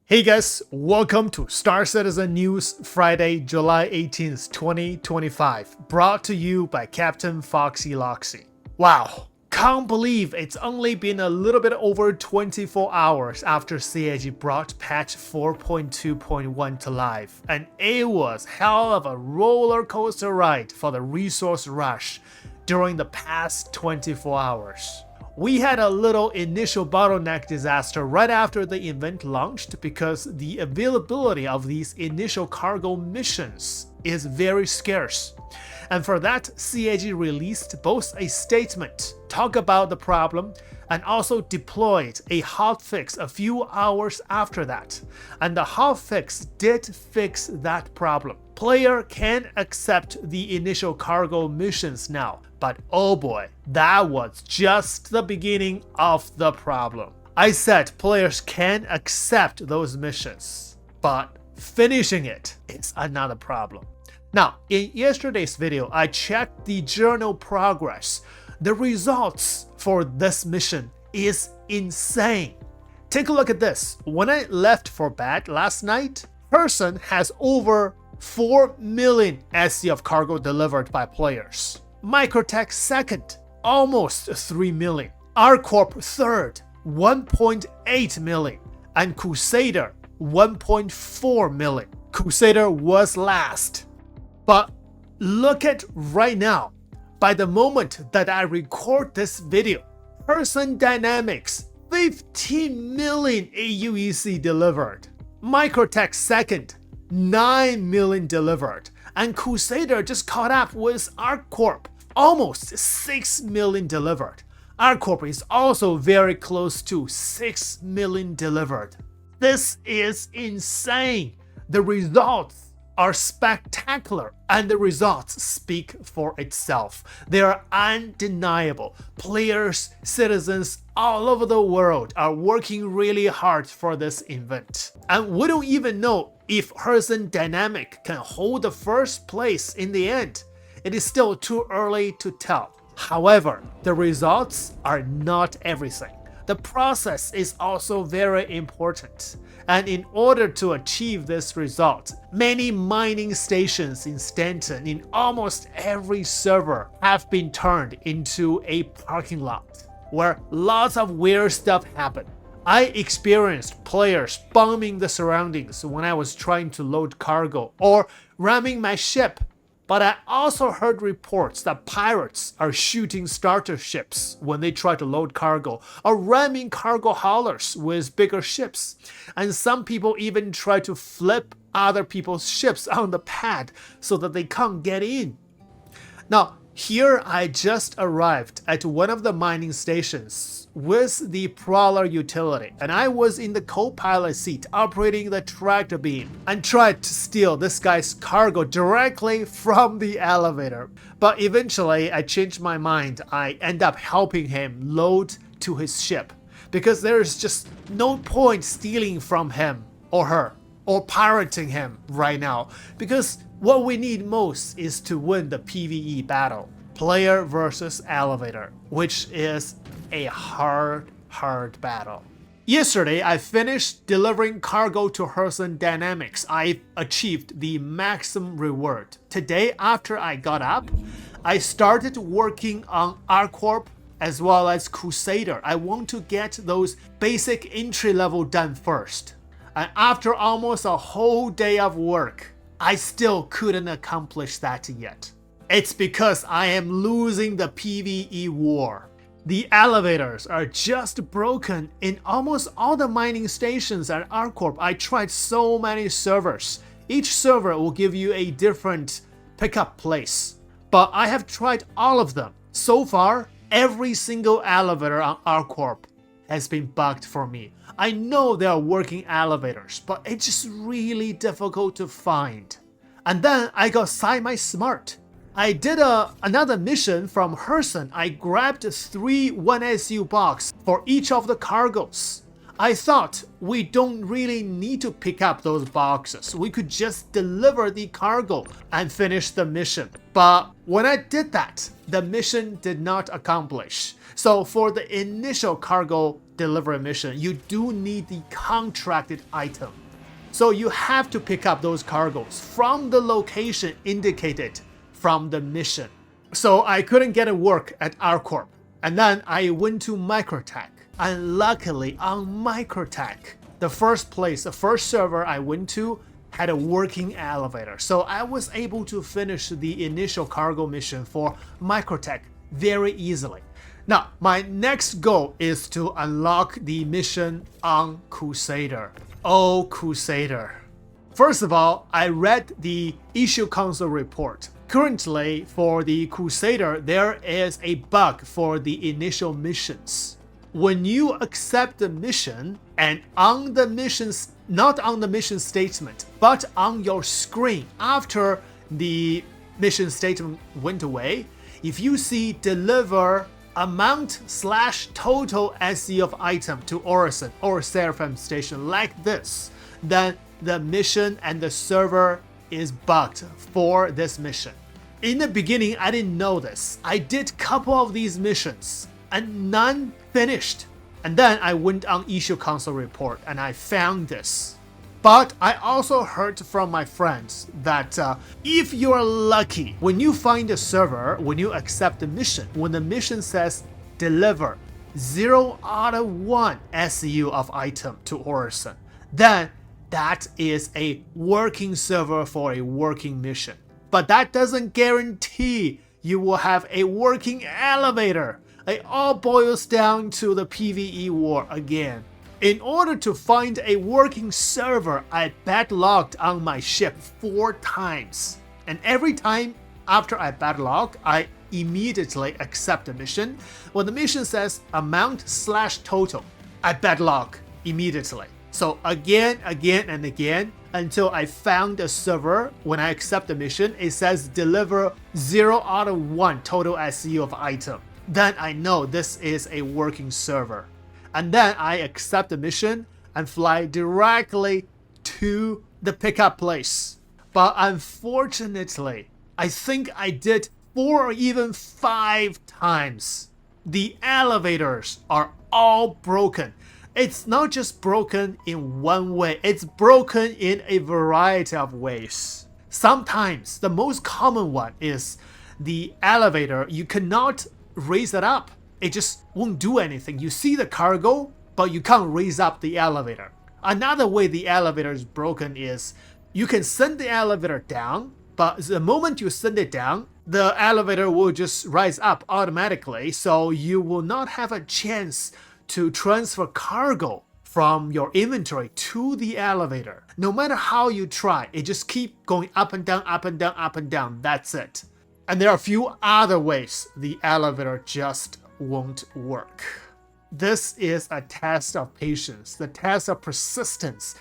Hey guys, welcome to Star Citizen News, Friday, July 18th, 2025, brought to you by Captain Foxy Loxy. Wow, can't believe it's only been a little bit over 24 hours after CIG brought patch 4.2.1 to life, and it was hell of a roller coaster ride for the resource rush during the past 24 hours. We had a little initial bottleneck disaster right after the event launched because the availability of these initial cargo missions is very scarce. And for that, CIG released both a statement, talk about the problem, and also deployed a hotfix a few hours after that. And the hotfix did fix that problem. Player can accept the initial cargo missions now, but oh boy, that was just the beginning of the problem. I said players can accept those missions, but finishing it is another problem. Now, in yesterday's video, I checked the journal progress. The results for this mission is insane. Take a look at this. When I left for bed last night, person has over 4 million SC of cargo delivered by players. Microtech second, almost 3 million. R-Corp third, 1.8 million. And Crusader, 1.4 million. Crusader was last. But look at right now. By the moment that I record this video, Person Dynamics, 15 million AUEC delivered. Microtech second, 9 million delivered. And Crusader just caught up with R-Corp, almost 6 million delivered. R-Corp is also very close to 6 million delivered. This is insane. The results are spectacular, and the results speak for itself. They are undeniable. Players, citizens all over the world are working really hard for this event. And we don't even know if Person Dynamic can hold the first place in the end. It is still too early to tell. However, the results are not everything. The process is also very important. And in order to achieve this result, many mining stations in Stanton in almost every server have been turned into a parking lot, where lots of weird stuff happen. I experienced players bombing the surroundings when I was trying to load cargo or ramming my ship. But I also heard reports that pirates are shooting starter ships when they try to load cargo, or ramming cargo haulers with bigger ships. And some people even try to flip other people's ships on the pad so that they can't get in. Now, here I just arrived at one of the mining stations with the Prowler utility, and I was in the co-pilot seat operating the tractor beam and tried to steal this guy's cargo directly from the elevator. But eventually I changed my mind. I end up helping him load to his ship because there is just no point stealing from him or her or pirating him right now, because what we need most is to win the PvE battle, player versus elevator, which is a hard battle. Yesterday, I finished delivering cargo to Person Dynamics. I achieved the maximum reward. Today, after I got up, I started working on R-Corp as well as Crusader. I want to get those basic entry level done first. And after almost a whole day of work, I still couldn't accomplish that yet. It's because I am losing the PvE war. The elevators are just broken in almost all the mining stations at R-Corp. I tried so many servers. Each server will give you a different pickup place, but I have tried all of them. So far, every single elevator on R-Corp has been bugged for me. I know there are working elevators, but it's just really difficult to find. And then I got semi-smart. I did another mission from Herson. I grabbed 3 1SU boxes for each of the cargoes. I thought we don't really need to pick up those boxes. We could just deliver the cargo and finish the mission. But when I did that, the mission did not accomplish. So for the initial cargo delivery mission, you do need the contracted item. So you have to pick up those cargoes from the location indicated from the mission. So I couldn't get a work at R-Corp. And then I went to Microtech. And luckily on Microtech, the first server I went to had a working elevator. So I was able to finish the initial cargo mission for Microtech very easily. Now, my next goal is to unlock the mission on Crusader. Oh, Crusader. First of all, I read the issue console report. Currently, for the Crusader, there is a bug for the initial missions. When you accept the mission, and on the missions, not on the mission statement, but on your screen after the mission statement went away, if you see deliver amount/total SE of item to Orison or Seraphim Station like this, then the mission and the server is bugged for this mission. In the beginning, I didn't know this. I did a couple of these missions and none finished. And then I went on issue console report and I found this. But I also heard from my friends that if you're lucky, when you find a server, when you accept the mission, when the mission says deliver 0 out of 1 SEU of item to Orison, then that is a working server for a working mission. But that doesn't guarantee you will have a working elevator. It all boils down to the PvE war again. In order to find a working server, I backlogged on my ship 4 times. And every time after I backlog, I immediately accept the mission. When the mission says amount/total, I backlog immediately. So again and again until I found a server. When I accept the mission, it says deliver 0 out of 1 total SEU of item. Then I know this is a working server. And then I accept the mission and fly directly to the pickup place. But unfortunately, I think I did 4 or even 5 times. The elevators are all broken. It's not just broken in one way, it's broken in a variety of ways. Sometimes the most common one is the elevator, you cannot raise it up. It just won't do anything. You see the cargo, but you can't raise up the elevator. Another way the elevator is broken is you can send the elevator down, but the moment you send it down, the elevator will just rise up automatically, so you will not have a chance to transfer cargo from your inventory to the elevator. No matter how you try, it just keeps going up and down, up and down, up and down. That's it. And there are a few other ways the elevator just won't work. This is a test of patience, the test of persistence.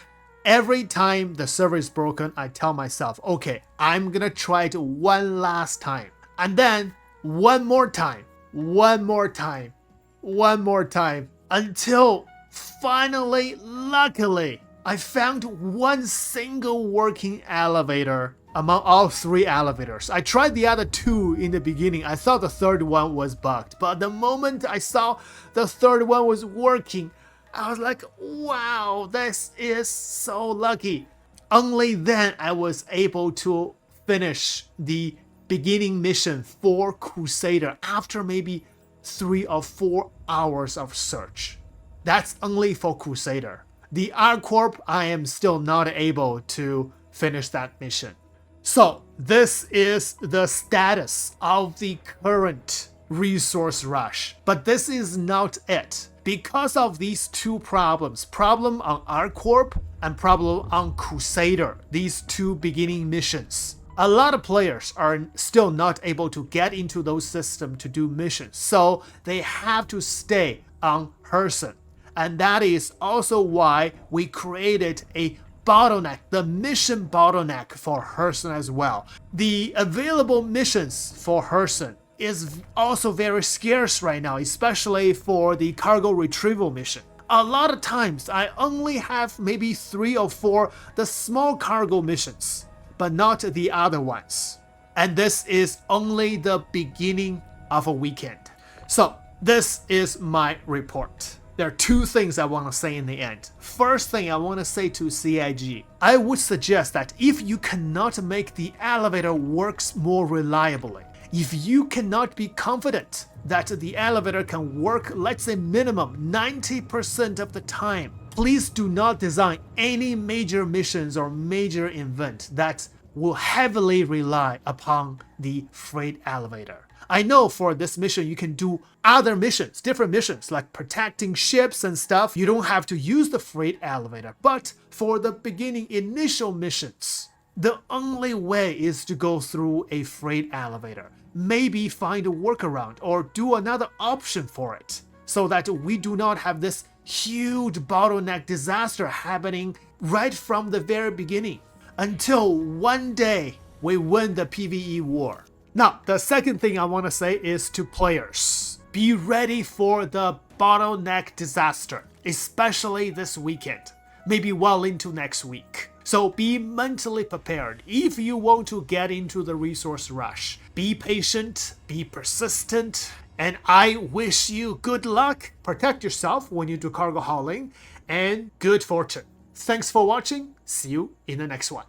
Every time the server is broken, I tell myself, okay, I'm gonna try it one last time. And then one more time, one more time, one more time, until finally, luckily, I found one single working elevator among all 3 elevators. I tried the other 2 in the beginning. I thought the third one was bugged, but the moment I saw the third one was working, I was like, wow, this is so lucky. Only then I was able to finish the beginning mission for Crusader after maybe 3 or 4 hours of search. That's only for Crusader. The R-Corp, I am still not able to finish that mission. So this is the status of the current resource rush. But this is not it. Because of these 2 problems, problem on R-Corp and problem on Crusader, these 2 beginning missions, a lot of players are still not able to get into those systems to do missions. So they have to stay on Herson. And that is also why we created a bottleneck, the mission bottleneck for Herson as well. The available missions for Herson is also very scarce right now, especially for the cargo retrieval mission. A lot of times I only have maybe 3 or 4 the small cargo missions, but not the other ones. And this is only the beginning of a weekend. So this is my report. there are two things I want to say in the end. First thing I want to say to CIG, I would suggest that if you cannot make the elevator works more reliably, if you cannot be confident that the elevator can work, let's say minimum 90% of the time, please do not design any major missions or major event that will heavily rely upon the freight elevator. I know for this mission you can do other missions, different missions like protecting ships and stuff. You don't have to use the freight elevator. But for the beginning initial missions, the only way is to go through a freight elevator. Maybe find a workaround or do another option for it so that we do not have this huge bottleneck disaster happening right from the very beginning until one day we win the PvE war. Now, the second thing I want to say is to players, be ready for the bottleneck disaster, especially this weekend, maybe well into next week. So be mentally prepared if you want to get into the resource rush. Be patient, be persistent, and I wish you good luck, protect yourself when you do cargo hauling, and good fortune. Thanks for watching, see you in the next one.